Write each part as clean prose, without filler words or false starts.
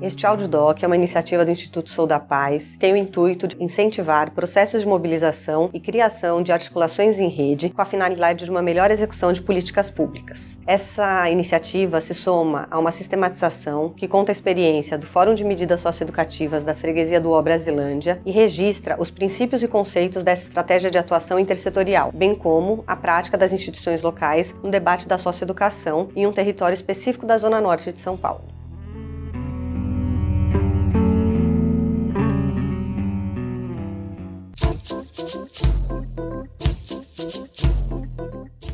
Este audiodoc é uma iniciativa do Instituto Sou da Paz, que tem o intuito de incentivar processos de mobilização e criação de articulações em rede com a finalidade de uma melhor execução de políticas públicas. Essa iniciativa se soma a uma sistematização que conta a experiência do Fórum de Medidas Socioeducativas da Freguesia do Brasilândia e registra os princípios e conceitos dessa estratégia de atuação intersetorial, bem como a prática das instituições locais no debate da socioeducação em um território específico da Zona Norte de São Paulo.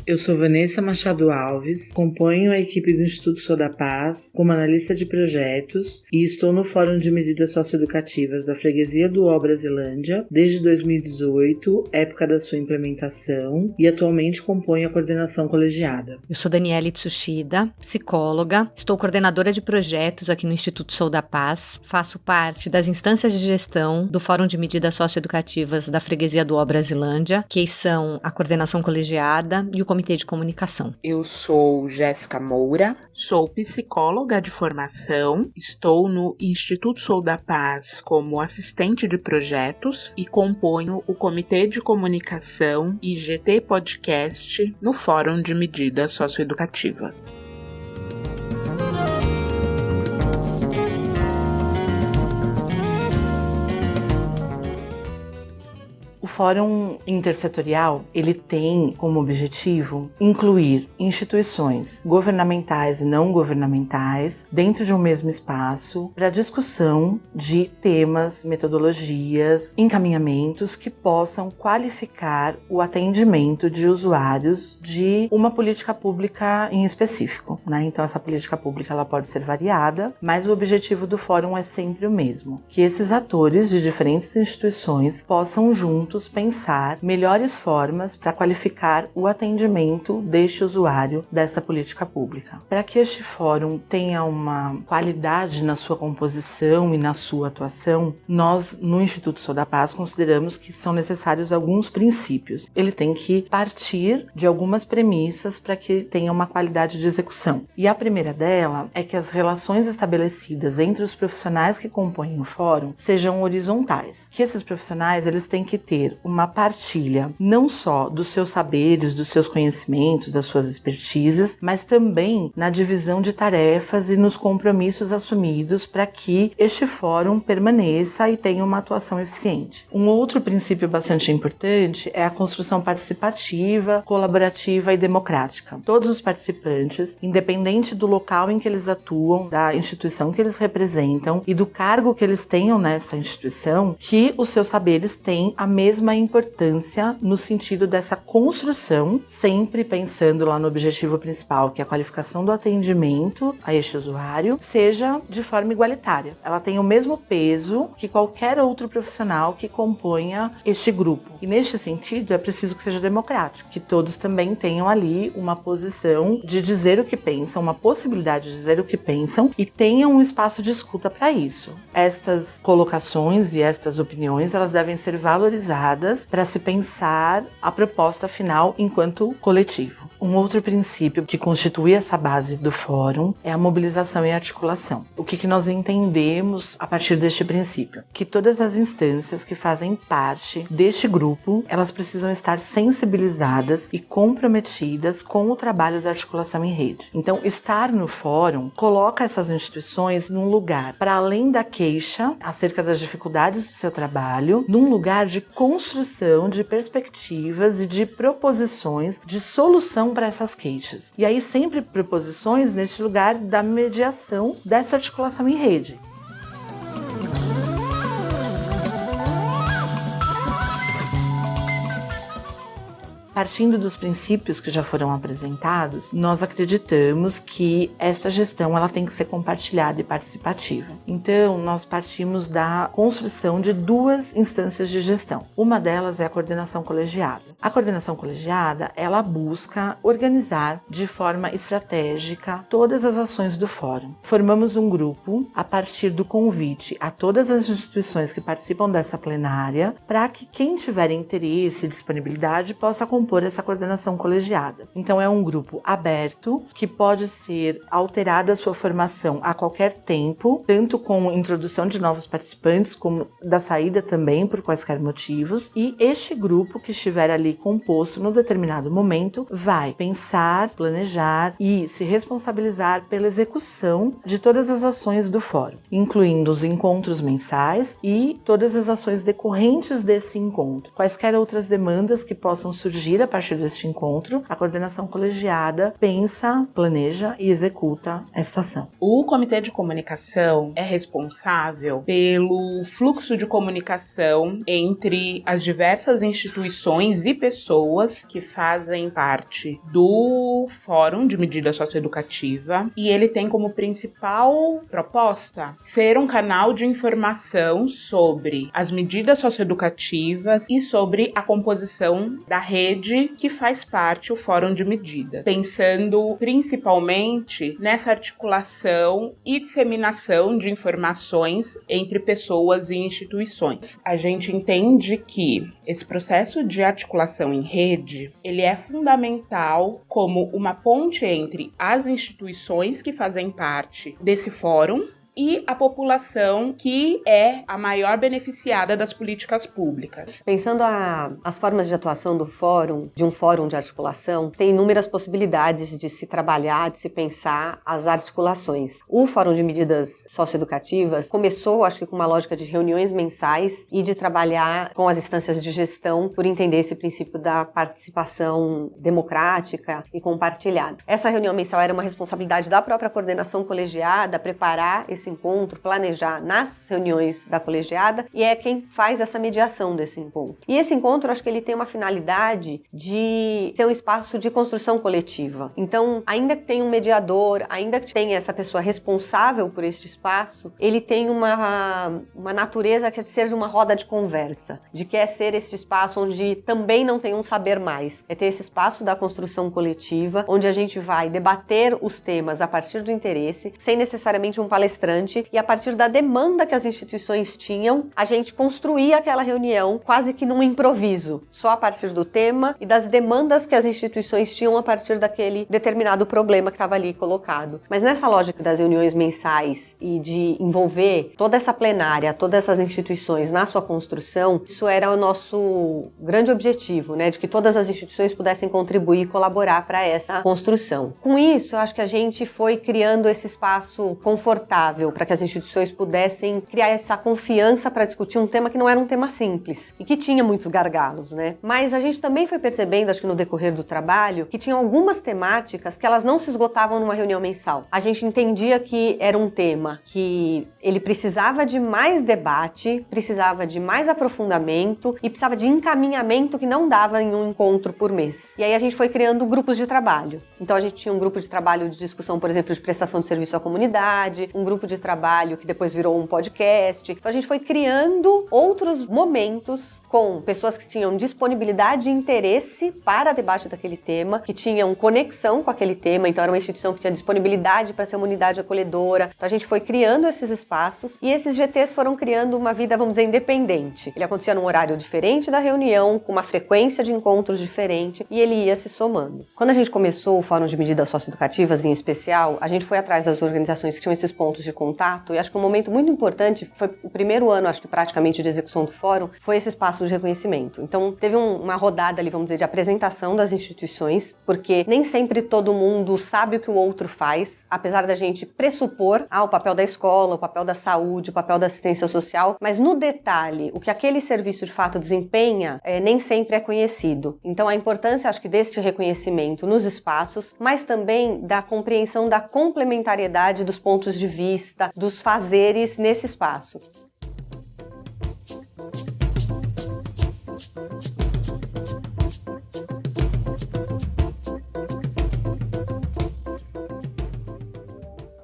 Eu sou Vanessa Machado Alves, componho a equipe do Instituto Sou da Paz como analista de projetos e estou no Fórum de Medidas Socioeducativas da Freguesia do Brasilândia desde 2018, época da sua implementação, e atualmente componho a coordenação colegiada. Eu sou Daniele Tsushida, psicóloga, estou coordenadora de projetos aqui no Instituto Sou da Paz, faço parte das instâncias de gestão do Fórum de Medidas Socioeducativas da Freguesia do Brasilândia, que são a coordenação colegiada e o Comitê de Comunicação. Eu sou Jéssica Moura, sou psicóloga de formação, estou no Instituto Sou da Paz como assistente de projetos e componho o Comitê de Comunicação e GT Podcast no Fórum de Medidas Socioeducativas. O Fórum Intersetorial, ele tem como objetivo incluir instituições governamentais e não governamentais dentro de um mesmo espaço para discussão de temas, metodologias, encaminhamentos que possam qualificar o atendimento de usuários de uma política pública em específico, né? Então essa política pública ela pode ser variada, mas o objetivo do fórum é sempre o mesmo, que esses atores de diferentes instituições possam juntos pensar melhores formas para qualificar o atendimento deste usuário desta política pública. Para que este fórum tenha uma qualidade na sua composição e na sua atuação, nós no Instituto Sou da Paz consideramos que são necessários alguns princípios. Ele tem que partir de algumas premissas para que tenha uma qualidade de execução. E a primeira dela é que as relações estabelecidas entre os profissionais que compõem o fórum sejam horizontais. Que esses profissionais eles têm que ter uma partilha não só dos seus saberes, dos seus conhecimentos, das suas expertises, mas também na divisão de tarefas e nos compromissos assumidos para que este fórum permaneça e tenha uma atuação eficiente. Um outro princípio bastante importante é a construção participativa, colaborativa e democrática. Todos os participantes, independente do local em que eles atuam, da instituição que eles representam e do cargo que eles tenham nessa instituição, que os seus saberes têm a mesma importância no sentido dessa construção, sempre pensando lá no objetivo principal, que é a qualificação do atendimento a este usuário, seja de forma igualitária. Ela tem o mesmo peso que qualquer outro profissional que componha este grupo. E neste sentido é preciso que seja democrático, que todos também tenham ali uma posição de dizer o que pensam, uma possibilidade de dizer o que pensam e tenham um espaço de escuta para isso. Estas colocações e estas opiniões, elas devem ser valorizadas para se pensar a proposta final enquanto coletivo. Um outro princípio que constitui essa base do fórum é a mobilização e articulação. O que nós entendemos a partir deste princípio? Que todas as instâncias que fazem parte deste grupo, elas precisam estar sensibilizadas e comprometidas com o trabalho da articulação em rede. Então, estar no fórum coloca essas instituições num lugar, para além da queixa acerca das dificuldades do seu trabalho, num lugar de construção de perspectivas e de proposições de solução para essas queixas. E aí sempre proposições neste lugar da mediação dessa articulação em rede. Partindo dos princípios que já foram apresentados, nós acreditamos que esta gestão ela tem que ser compartilhada e participativa. Então, nós partimos da construção de duas instâncias de gestão. Uma delas é a coordenação colegiada. A coordenação colegiada, ela busca organizar de forma estratégica todas as ações do fórum. Formamos um grupo a partir do convite a todas as instituições que participam dessa plenária para que quem tiver interesse e disponibilidade possa compor compor essa coordenação colegiada. Então é um grupo aberto que pode ser alterada a sua formação a qualquer tempo, tanto com introdução de novos participantes, como da saída também, por quaisquer motivos, e este grupo que estiver ali composto no determinado momento vai pensar, planejar e se responsabilizar pela execução de todas as ações do fórum, incluindo os encontros mensais e todas as ações decorrentes desse encontro. Quaisquer outras demandas que possam surgir a partir deste encontro, a coordenação colegiada pensa, planeja e executa esta ação. O Comitê de Comunicação é responsável pelo fluxo de comunicação entre as diversas instituições e pessoas que fazem parte do Fórum de Medida Socioeducativa, e ele tem como principal proposta ser um canal de informação sobre as medidas socioeducativas e sobre a composição da rede que faz parte o Fórum de Medida, pensando principalmente nessa articulação e disseminação de informações entre pessoas e instituições. A gente entende que esse processo de articulação em rede, ele é fundamental como uma ponte entre as instituições que fazem parte desse fórum e a população que é a maior beneficiada das políticas públicas. Pensando as formas de atuação do fórum, de um fórum de articulação, tem inúmeras possibilidades de se trabalhar, de se pensar as articulações. O Fórum de Medidas Socioeducativas começou, acho que com uma lógica de reuniões mensais e de trabalhar com as instâncias de gestão por entender esse princípio da participação democrática e compartilhada. Essa reunião mensal era uma responsabilidade da própria coordenação colegiada, preparar esse encontro, planejar nas reuniões da colegiada, e é quem faz essa mediação desse encontro. E esse encontro, acho que ele tem uma finalidade de ser um espaço de construção coletiva. Então, ainda que tenha um mediador, ainda que tenha essa pessoa responsável por este espaço, ele tem uma natureza que é de ser uma roda de conversa, de que é ser esse espaço onde também não tem um saber mais, é ter esse espaço da construção coletiva, onde a gente vai debater os temas a partir do interesse, sem necessariamente um palestrante, e a partir da demanda que as instituições tinham, a gente construía aquela reunião quase que num improviso, só a partir do tema e das demandas que as instituições tinham a partir daquele determinado problema que estava ali colocado. Mas nessa lógica das reuniões mensais e de envolver toda essa plenária, todas essas instituições na sua construção, isso era o nosso grande objetivo, né, de que todas as instituições pudessem contribuir e colaborar para essa construção. Com isso, eu acho que a gente foi criando esse espaço confortável para que as instituições pudessem criar essa confiança para discutir um tema que não era um tema simples e que tinha muitos gargalos, né? Mas a gente também foi percebendo, acho que no decorrer do trabalho, que tinham algumas temáticas que elas não se esgotavam numa reunião mensal. A gente entendia que era um tema que ele precisava de mais debate, precisava de mais aprofundamento e precisava de encaminhamento que não dava em um encontro por mês. E aí a gente foi criando grupos de trabalho. Então a gente tinha um grupo de trabalho de discussão, por exemplo, de prestação de serviço à comunidade, um grupo de trabalho que depois virou um podcast. Então a gente foi criando outros momentos com pessoas que tinham disponibilidade e interesse para debate daquele tema, que tinham conexão com aquele tema, então era uma instituição que tinha disponibilidade para ser uma unidade acolhedora. Então a gente foi criando esses espaços e esses GTs foram criando uma vida, vamos dizer, independente. Ele acontecia num horário diferente da reunião, com uma frequência de encontros diferente e ele ia se somando. Quando a gente começou o Fórum de Medidas Socioeducativas, em especial, a gente foi atrás das organizações que tinham esses pontos de contato e acho que um momento muito importante, foi o primeiro ano, acho que praticamente, de execução do fórum, foi esse espaço de reconhecimento. Então teve uma rodada ali, vamos dizer, de apresentação das instituições, porque nem sempre todo mundo sabe o que o outro faz, apesar da gente pressupor o papel da escola, o papel da saúde, o papel da assistência social, mas no detalhe, o que aquele serviço de fato desempenha, nem sempre é conhecido. Então a importância, acho que, deste reconhecimento nos espaços, mas também da compreensão da complementariedade dos pontos de vista, dos fazeres nesse espaço.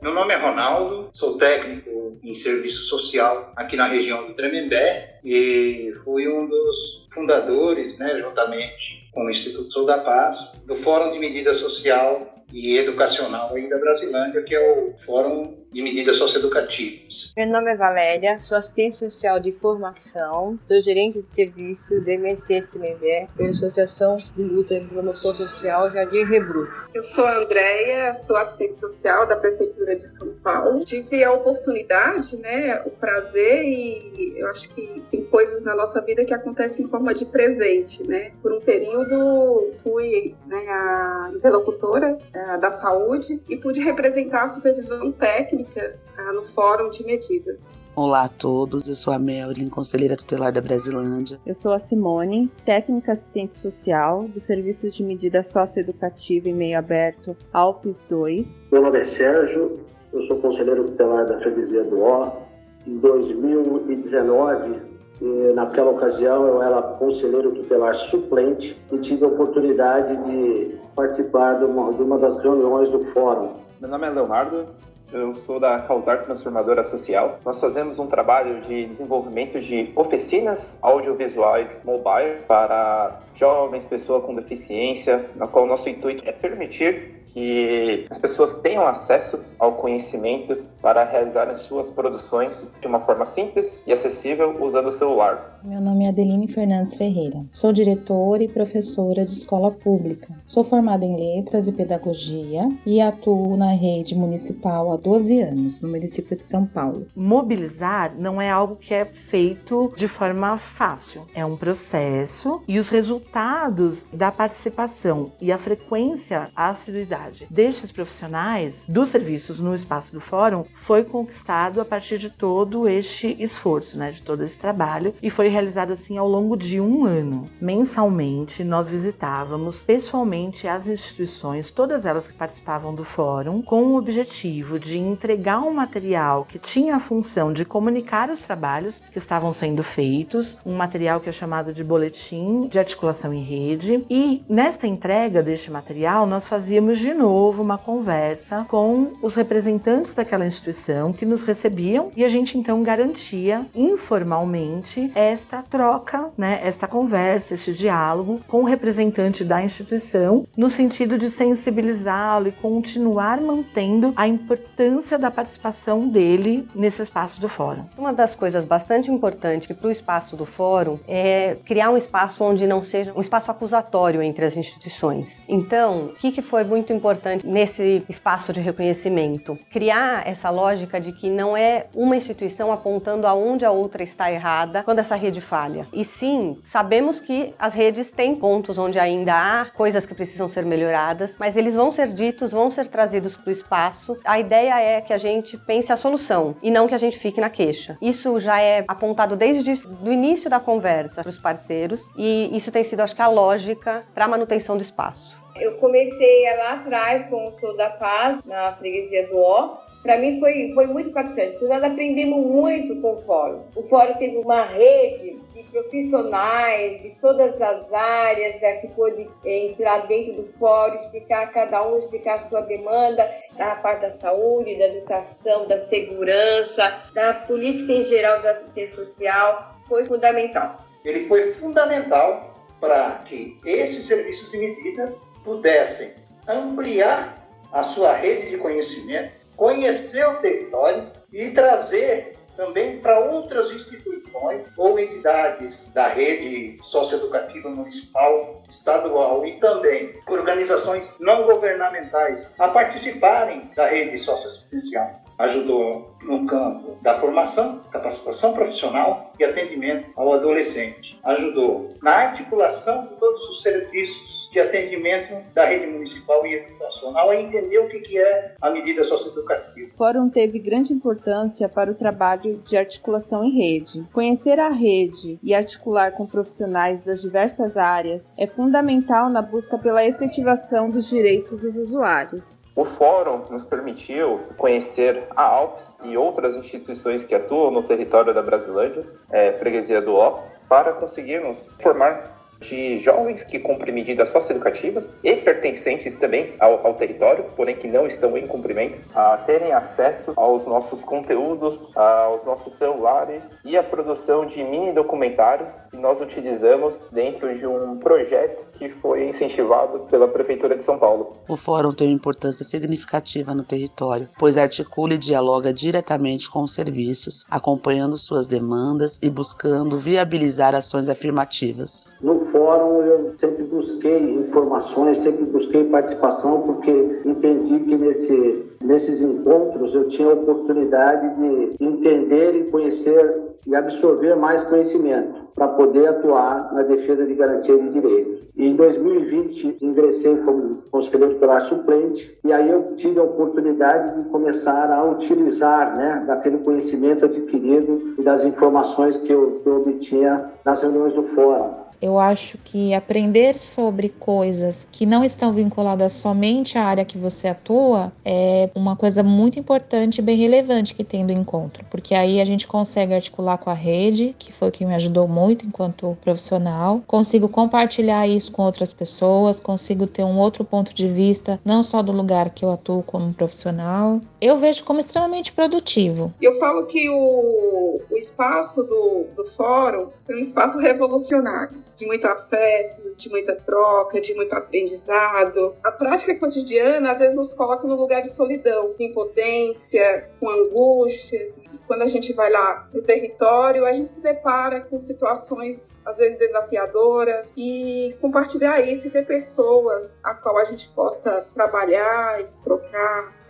Meu nome é Ronaldo, sou técnico em serviço social aqui na região do Tremembé e fui um dos fundadores, juntamente com o Instituto Sou da Paz, do Fórum de Medida Social e Educacional aí da Brasilândia, que é o fórum de medidas socioeducativas. Meu nome é Valéria, sou assistente social de formação, sou gerente de serviço do MSS Tremembé, pela Associação de Luta e Promoção Social Jardim Rebruto. Eu sou a Andréia, sou assistente social da Prefeitura de São Paulo. Tive a oportunidade, o prazer, e eu acho que tem coisas na nossa vida que acontecem em forma de presente, Por um período fui a interlocutora da saúde e pude representar a supervisão técnica no Fórum de Medidas. Olá a todos, eu sou a Melvin, conselheira tutelar da Brasilândia. Eu sou a Simone, técnica assistente social do Serviço de Medida Socioeducativa em Meio Aberto, Alpes 2. Meu nome é Sérgio, eu sou conselheiro tutelar da Freguesia do Ó. Em 2019, naquela ocasião, eu era conselheiro tutelar suplente e tive a oportunidade de participar de uma das reuniões do Fórum. Meu nome é Leonardo. Eu sou da Causar Transformadora Social. Nós fazemos um trabalho de desenvolvimento de oficinas audiovisuais mobile para jovens, pessoas com deficiência, na qual o nosso intuito é permitir que as pessoas tenham acesso ao conhecimento para realizar as suas produções de uma forma simples e acessível usando o celular. Meu nome é Adeline Fernandes Ferreira. Sou diretora e professora de escola pública. Sou formada em Letras e Pedagogia e atuo na rede municipal há 12 anos, no município de São Paulo. Mobilizar não é algo que é feito de forma fácil. É um processo e os resultados da participação e a frequência, a assiduidade destes profissionais dos serviços no espaço do Fórum foi conquistado a partir de todo este esforço, de todo esse trabalho, e foi realizado assim ao longo de um ano. Mensalmente, nós visitávamos pessoalmente as instituições, todas elas que participavam do Fórum, com o objetivo de entregar um material que tinha a função de comunicar os trabalhos que estavam sendo feitos, um material que é chamado de boletim de articulação em rede, e nesta entrega deste material nós fazíamos de novo uma conversa com os representantes daquela instituição que nos recebiam, e a gente então garantia informalmente esta troca, esta conversa, este diálogo com o representante da instituição, no sentido de sensibilizá-lo e continuar mantendo a importância da participação dele nesse espaço do Fórum. Uma das coisas bastante importantes para o espaço do Fórum é criar um espaço onde não seja um espaço acusatório entre as instituições. Então, o que foi muito importante nesse espaço de reconhecimento? Criar essa lógica de que não é uma instituição apontando aonde a outra está errada quando essa rede falha. E sim, sabemos que as redes têm pontos onde ainda há coisas que precisam ser melhoradas, mas eles vão ser ditos, vão ser trazidos para o espaço. A ideia é que a gente pense a solução e não que a gente fique na queixa. Isso já é apontado desde o início da conversa para os parceiros, e isso tem sido, acho que, a lógica para a manutenção do espaço. Eu comecei lá atrás com o Sou da Paz, na Freguesia do Ó. Para mim foi muito impactante, porque nós aprendemos muito com o Fórum. O Fórum teve uma rede de profissionais de todas as áreas que pôde entrar dentro do Fórum, cada um explicar a sua demanda, da parte da saúde, da educação, da segurança, da política em geral da assistência social. Foi fundamental. Ele foi fundamental para que esses serviços de medida pudessem ampliar a sua rede de conhecimento, conhecer o território e trazer também para outras instituições ou entidades da rede socioeducativa municipal, estadual e também organizações não governamentais a participarem da rede socioassistencial. Ajudou no campo da formação, capacitação profissional e atendimento ao adolescente. Ajudou na articulação de todos os serviços de atendimento da rede municipal e educacional a entender o que é a medida socioeducativa. O Fórum teve grande importância para o trabalho de articulação em rede. Conhecer a rede e articular com profissionais das diversas áreas é fundamental na busca pela efetivação dos direitos dos usuários. O Fórum nos permitiu conhecer a Alpes e outras instituições que atuam no território da Brasilândia, Freguesia do Ó, para conseguirmos formar de jovens que cumprem medidas socioeducativas e pertencentes também ao território, porém que não estão em cumprimento, a terem acesso aos nossos conteúdos, aos nossos celulares e a produção de mini documentários que nós utilizamos dentro de um projeto que foi incentivado pela Prefeitura de São Paulo. O Fórum tem uma importância significativa no território, pois articula e dialoga diretamente com os serviços, acompanhando suas demandas e buscando viabilizar ações afirmativas. No Fórum eu sempre busquei informações, sempre busquei participação, porque entendi que nesses encontros eu tinha a oportunidade de entender e conhecer e absorver mais conhecimento para poder atuar na defesa de garantia de direitos. E em 2020 ingressei como conselheiro tutelar suplente e aí eu tive a oportunidade de começar a utilizar, daquele conhecimento adquirido e das informações que eu obtinha nas reuniões do Fórum. Eu acho que aprender sobre coisas que não estão vinculadas somente à área que você atua é uma coisa muito importante e bem relevante que tem do encontro, porque aí a gente consegue articular com a rede, que foi o que me ajudou muito enquanto profissional, consigo compartilhar isso com outras pessoas, consigo ter um outro ponto de vista, não só do lugar que eu atuo como profissional. Eu vejo como extremamente produtivo. Eu falo que o espaço do fórum é um espaço revolucionário, de muito afeto, de muita troca, de muito aprendizado. A prática cotidiana, às vezes, nos coloca num lugar de solidão, de impotência, com angústias. E quando a gente vai lá no território, a gente se depara com situações, às vezes, desafiadoras. E compartilhar isso e ter pessoas a qual a gente possa trabalhar e trocar,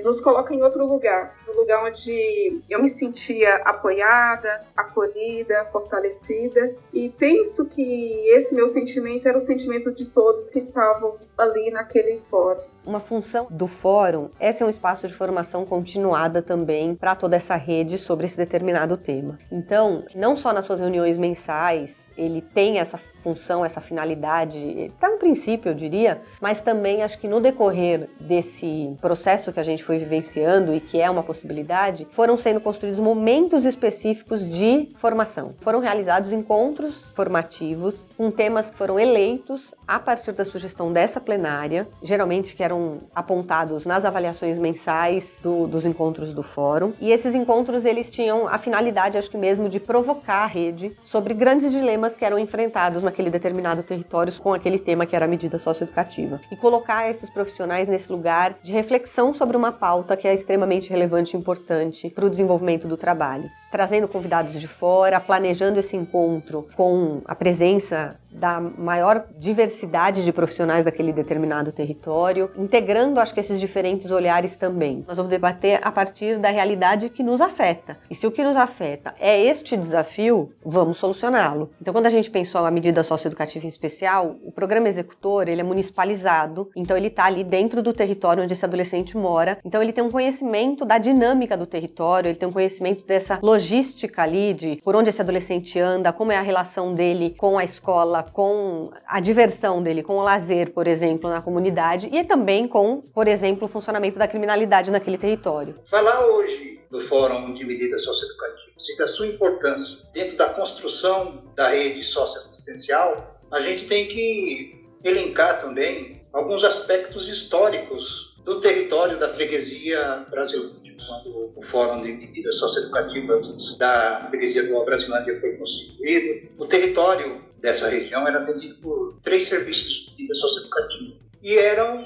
nos coloca em outro lugar, no lugar onde eu me sentia apoiada, acolhida, fortalecida, e penso que esse meu sentimento era o sentimento de todos que estavam ali naquele fórum. Uma função do fórum é ser um espaço de formação continuada também para toda essa rede sobre esse determinado tema. Então, não só nas suas reuniões mensais, ele tem essa função, essa finalidade, está no princípio, eu diria, mas também acho que no decorrer desse processo que a gente foi vivenciando e que é uma possibilidade, foram sendo construídos momentos específicos de formação. Foram realizados encontros formativos com temas que foram eleitos a partir da sugestão dessa plenária, geralmente que eram apontados nas avaliações mensais dos encontros do fórum. E esses encontros, eles tinham a finalidade, acho que mesmo, de provocar a rede sobre grandes dilemas que eram enfrentados naquele determinado território com aquele tema que era a medida socioeducativa. E colocar esses profissionais nesse lugar de reflexão sobre uma pauta que é extremamente relevante e importante para o desenvolvimento do trabalho. Trazendo convidados de fora, planejando esse encontro com a presença da maior diversidade de profissionais daquele determinado território, integrando, acho que, esses diferentes olhares também. Nós vamos debater a partir da realidade que nos afeta. E se o que nos afeta é este desafio, vamos solucioná-lo. Então, quando a gente pensou a medida socioeducativa em especial, o programa executor, ele é municipalizado, então ele está ali dentro do território onde esse adolescente mora, então ele tem um conhecimento da dinâmica do território, ele tem um conhecimento dessa logística ali, de por onde esse adolescente anda, como é a relação dele com a escola, com a diversão dele, com o lazer, por exemplo, na comunidade, e também com, por exemplo, o funcionamento da criminalidade naquele território. Falar hoje do Fórum de Medidas Socioeducativas e da sua importância dentro da construção da rede socioassistencial, a gente tem que elencar também alguns aspectos históricos do território da freguesia Brasilândia. Quando o Fórum de Medidas Socioeducativas da freguesia do Brasilândia foi constituído, o território dessa região era atendido por 3 serviços de medida socioeducativa. E eram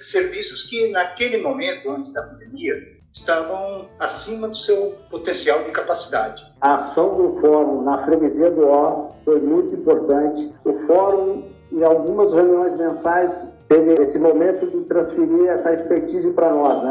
serviços que, naquele momento, antes da pandemia, estavam acima do seu potencial de capacidade. A ação do Fórum na freguesia do Ó foi muito importante. O Fórum, em algumas reuniões mensais, teve esse momento de transferir essa expertise para nós,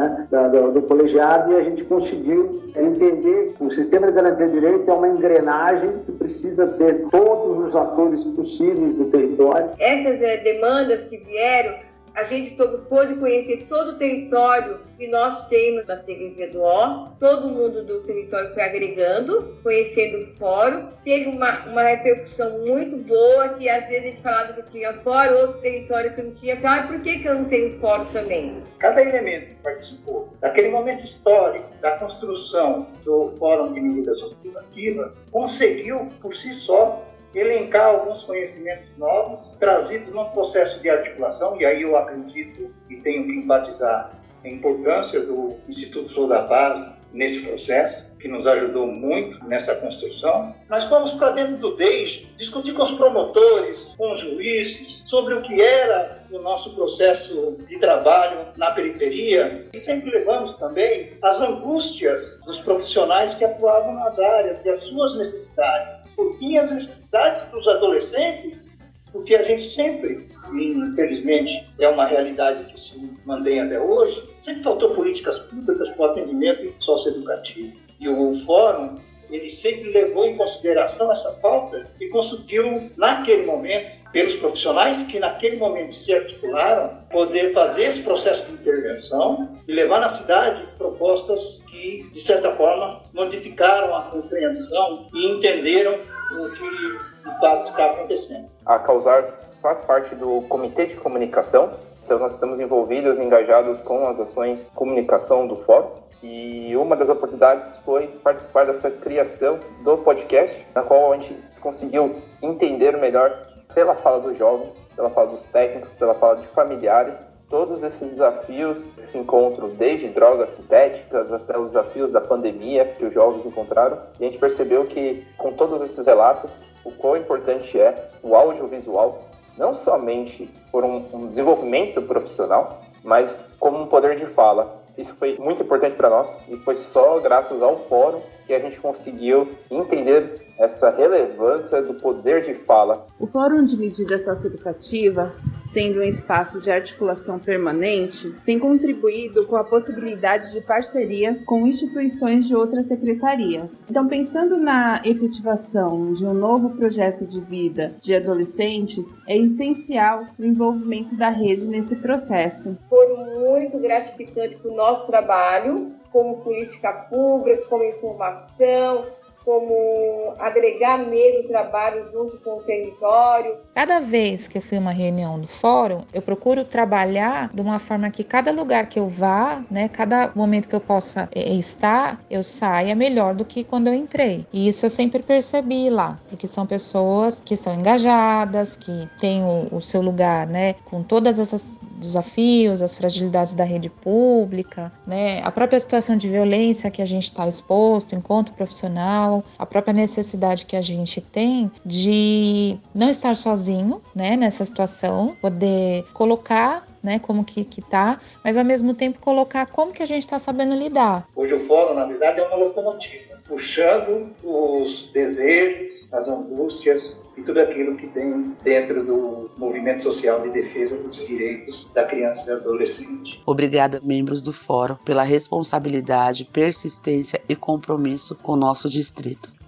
do colegiado, e a gente conseguiu entender que o sistema de garantia de direito é uma engrenagem que precisa ter todos os atores possíveis do território. Essas demandas que vieram, a gente pôde conhecer todo o território que nós temos na freguesia do Ó. Todo mundo do território foi agregando, conhecendo o fórum. Teve uma repercussão muito boa, que às vezes a gente falava que tinha fórum, outro território que não tinha. Por que eu não tenho fórum também? Cada elemento que participou daquele momento histórico da construção do Fórum de Medidas Socioeducativas conseguiu, por si só, elencar alguns conhecimentos novos, trazidos num processo de articulação, e aí eu acredito e tenho que enfatizar a importância do Instituto Sou da Paz nesse processo, que nos ajudou muito nessa construção. Nós fomos para dentro do DEIS, discutir com os promotores, com os juízes, sobre o que era o nosso processo de trabalho na periferia. E sempre levamos também as angústias dos profissionais que atuavam nas áreas e as suas necessidades. Porque as necessidades dos adolescentes, porque a gente sempre, e infelizmente é uma realidade que se mantém até hoje, sempre faltou políticas públicas para o atendimento socioeducativo. E o Fórum, ele sempre levou em consideração essa falta e conseguiu, naquele momento, pelos profissionais que naquele momento se articularam, poder fazer esse processo de intervenção e levar na cidade propostas que, de certa forma, modificaram a compreensão e entenderam o que de fato está acontecendo. A Causar faz parte do Comitê de Comunicação, então nós estamos envolvidos, engajados com as ações de comunicação do Fórum. E uma das oportunidades foi participar dessa criação do podcast, na qual a gente conseguiu entender melhor, pela fala dos jovens, pela fala dos técnicos, pela fala de familiares, todos esses desafios que se encontram, desde drogas sintéticas até os desafios da pandemia que os jovens encontraram. E a gente percebeu que, com todos esses relatos, o quão importante é o audiovisual, não somente por um desenvolvimento profissional, mas como um poder de fala. Isso foi muito importante para nós e foi só graças ao fórum que a gente conseguiu entender essa relevância do poder de fala. O Fórum de Medida Socioeducativa, sendo um espaço de articulação permanente, tem contribuído com a possibilidade de parcerias com instituições de outras secretarias. Então, pensando na efetivação de um novo projeto de vida de adolescentes, é essencial o envolvimento da rede nesse processo. Foi muito gratificante para o nosso trabalho, como política pública, como informação, como agregar mesmo o trabalho junto com o território. Cada vez que eu fui a uma reunião do fórum, eu procuro trabalhar de uma forma que cada lugar que eu vá, né, cada momento que eu possa estar, eu saia melhor do que quando eu entrei. E isso eu sempre percebi lá, porque são pessoas que são engajadas, que têm o seu lugar, né, com todas essas desafios, as fragilidades da rede pública, né, a própria situação de violência que a gente está exposto enquanto profissional, a própria necessidade que a gente tem de não estar sozinho, né, nessa situação, poder colocar, né, como que tá, mas ao mesmo tempo colocar como que a gente está sabendo lidar. Hoje o Fórum, na verdade, é uma locomotiva, puxando os desejos, as angústias e tudo aquilo que tem dentro do movimento social de defesa dos direitos da criança e do adolescente. Obrigada, membros do Fórum, pela responsabilidade, persistência e compromisso com o nosso distrito.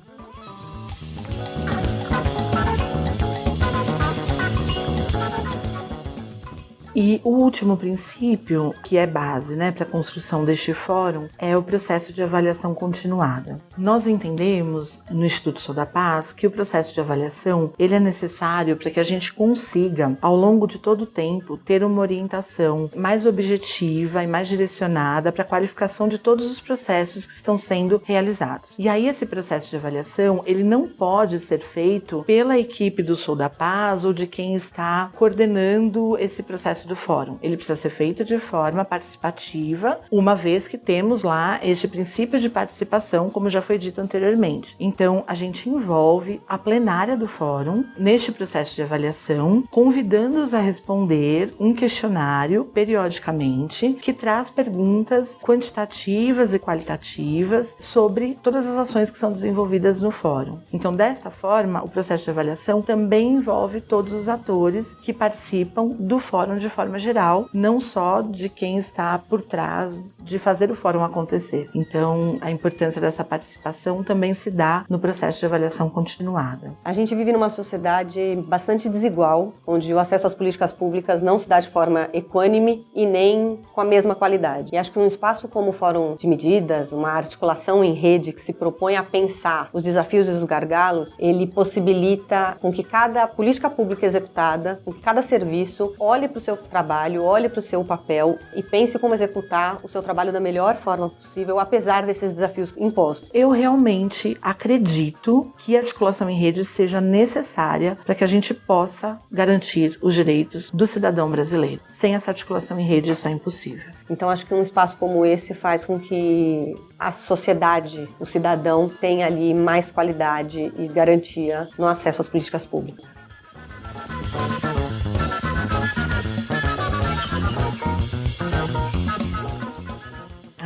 E o último princípio, que é base, né, para a construção deste fórum, é o processo de avaliação continuada. Nós entendemos no Instituto Sou da Paz que o processo de avaliação ele é necessário para que a gente consiga, ao longo de todo o tempo, ter uma orientação mais objetiva e mais direcionada para a qualificação de todos os processos que estão sendo realizados. E aí esse processo de avaliação ele não pode ser feito pela equipe do Sou da Paz ou de quem está coordenando esse processo do fórum. Ele precisa ser feito de forma participativa, uma vez que temos lá este princípio de participação, como já foi dito anteriormente. Então, a gente envolve a plenária do fórum neste processo de avaliação, convidando-os a responder um questionário periodicamente, que traz perguntas quantitativas e qualitativas sobre todas as ações que são desenvolvidas no fórum. Então, desta forma, o processo de avaliação também envolve todos os atores que participam do fórum de forma geral, não só de quem está por trás de fazer o fórum acontecer. Então, a importância dessa participação também se dá no processo de avaliação continuada. A gente vive numa sociedade bastante desigual, onde o acesso às políticas públicas não se dá de forma equânime e nem com a mesma qualidade. E acho que um espaço como o Fórum de Medidas, uma articulação em rede que se propõe a pensar os desafios e os gargalos, ele possibilita com que cada política pública executada, com que cada serviço olhe para o seu trabalho, olhe para o seu papel e pense como executar o seu trabalho da melhor forma possível, apesar desses desafios impostos. Eu realmente acredito que a articulação em rede seja necessária para que a gente possa garantir os direitos do cidadão brasileiro. Sem essa articulação em rede, isso é impossível. Então, acho que um espaço como esse faz com que a sociedade, o cidadão, tenha ali mais qualidade e garantia no acesso às políticas públicas.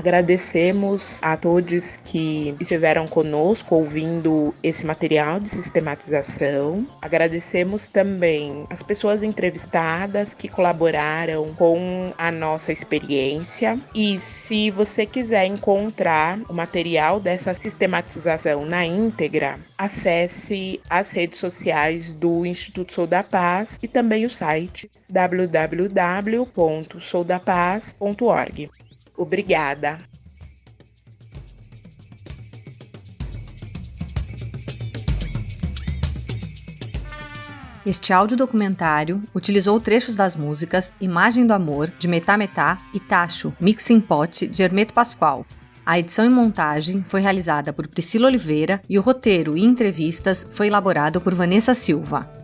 Agradecemos a todos que estiveram conosco ouvindo esse material de sistematização. Agradecemos também as pessoas entrevistadas que colaboraram com a nossa experiência. E se você quiser encontrar o material dessa sistematização na íntegra, acesse as redes sociais do Instituto Sou da Paz e também o site www.soudapaz.org. Obrigada. Este audiodocumentário utilizou trechos das músicas Imagem do Amor, de Metá Metá, e Tacho, Mixing Pot, de Hermeto Pascoal. A edição e montagem foi realizada por Priscila Oliveira e o roteiro e entrevistas foi elaborado por Vanessa Silva.